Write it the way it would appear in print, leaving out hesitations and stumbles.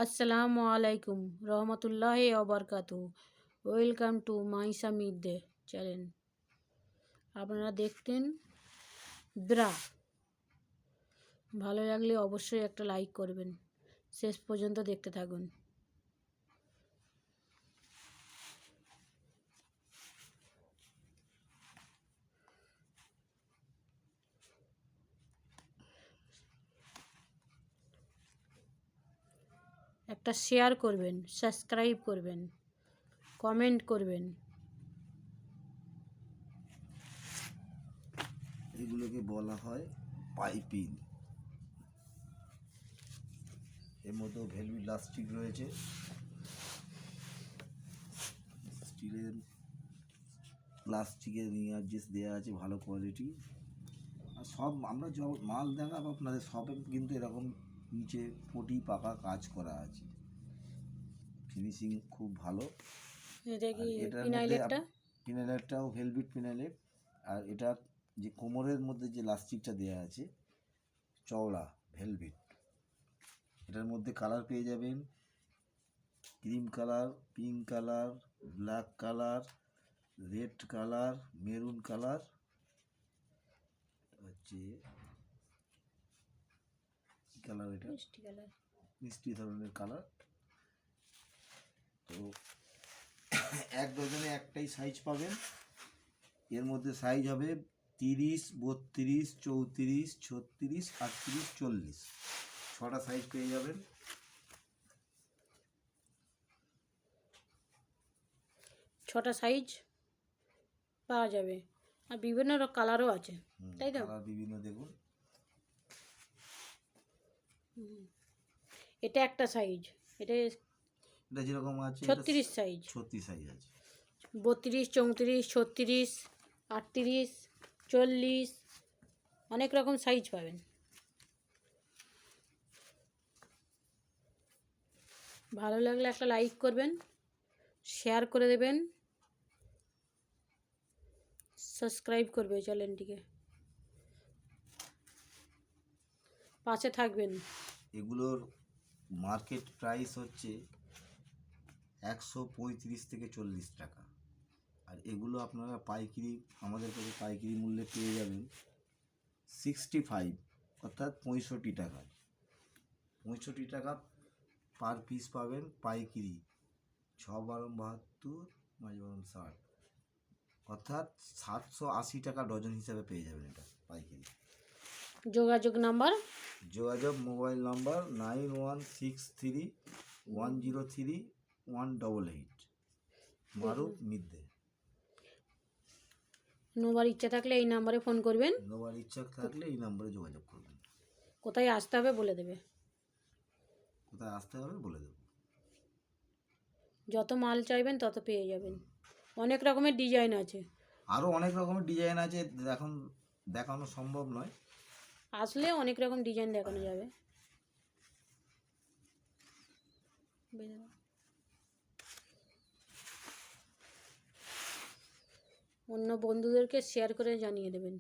আসসালামু আলাইকুম রহমতুল্লাহি ওয়া welcome to my Samid channel. আপনারা দেখতেন ব্রা। ভালো লাগলে অবশ্যই একটা লাইক করবেন, শেষ পর্যন্ত দেখতে থাকুন। একটা শেয়ার করবেন, সাবস্ক্রাইব করবেন, কমেন্ট করবেন। এগুলোকে বলা হয় পাইপিং। এর মধ্যেও ভেলভেট প্লাস্টিক রয়েছে, স্টিলের প্লাস্টিকের রিয়ার্জিস দেওয়া আছে ভালো কোয়ালিটি। আর সব আমরা যখন মাল দেখাবো আপনাদের সবে কিন্তু এরকম নিচে পটি পাকা কাজ করা আছে, ফিনিশিং খুব ভালো। এটা কি এটার মধ্যে পিনাইলেটটা? পিনাইলেটটাও ভেলভেট পিনাইলেট। আর এটা যে কোমরের মধ্যে যে প্লাস্টিকটা দেওয়া আছে চওড়া ভেলভেট, এটার মধ্যে কালার পেয়ে যাবেন cream colour, pink colour, black colour, red colour, maroon colour, হচ্ছে কি কালার, এটা মিষ্টি কালার, মিষ্টি ধরনের কালার। তো এক ডজনে একটাই সাইজ পাবেন। এর মধ্যে সাইজ হবে 30, 32, 34, 36, 38, 40, 6টা সাইজ পেয়ে যাবেন। 6টা সাইজ পাওয়া যাবে, আর বিভিন্ন কালারও আছে, তাই তো? কালার বিভিন্ন দেখুন। এটা একটা সাইজ, এটা যেরকম আছে 36 সাইজ, 36 সাইজ আছে, 32, 34, 36, 38, 40, অনেক রকম সাইজ পাবেন। ভালো লাগলে একটা লাইক করবেন, শেয়ার করে দেবেন, সাবস্ক্রাইব করবে চ্যানেলটিকে, পাশে থাকবেন। এগুলোর মার্কেট প্রাইস হচ্ছে 135 থেকে 40 টাকা। আর এগুলো আপনারা পাইকারি আমাদের কাছে পাইকারি মূল্যে পেয়ে যাবেন 65, অর্থাৎ 65 টাকায়। 65 টাকা পার পিস পাবেন পাইকারি। 6×12, 5×60, অর্থাৎ 780 টাকা ডজন হিসাবে পেয়ে যাবেন এটা পাইকারি। যোগাযোগ নাম্বার, যোগাযোগ মোবাইল নাম্বার 9163103188, মারুফ মিদ্দে। নোবার ইচ্ছা থাকলে এই নাম্বারে ফোন করবেন, নেওয়ার ইচ্ছা থাকলে এই নম্বরে যোগাযোগ করবেন। কোথায় আসতে হবে বলে দেবে, কোথায় আসতে হবে বলে দেবো। যত মাল চাইবেন তত পেয়ে যাবেন। অনেক রকমের ডিজাইন আছে, আরও অনেক রকমের ডিজাইন আছে, এখন দেখানো সম্ভব নয়। আসলে অনেক রকম ডিজাইন দেখানো যাবে। অন্য বন্ধুদেরকে শেয়ার করে জানিয়ে দেবেন।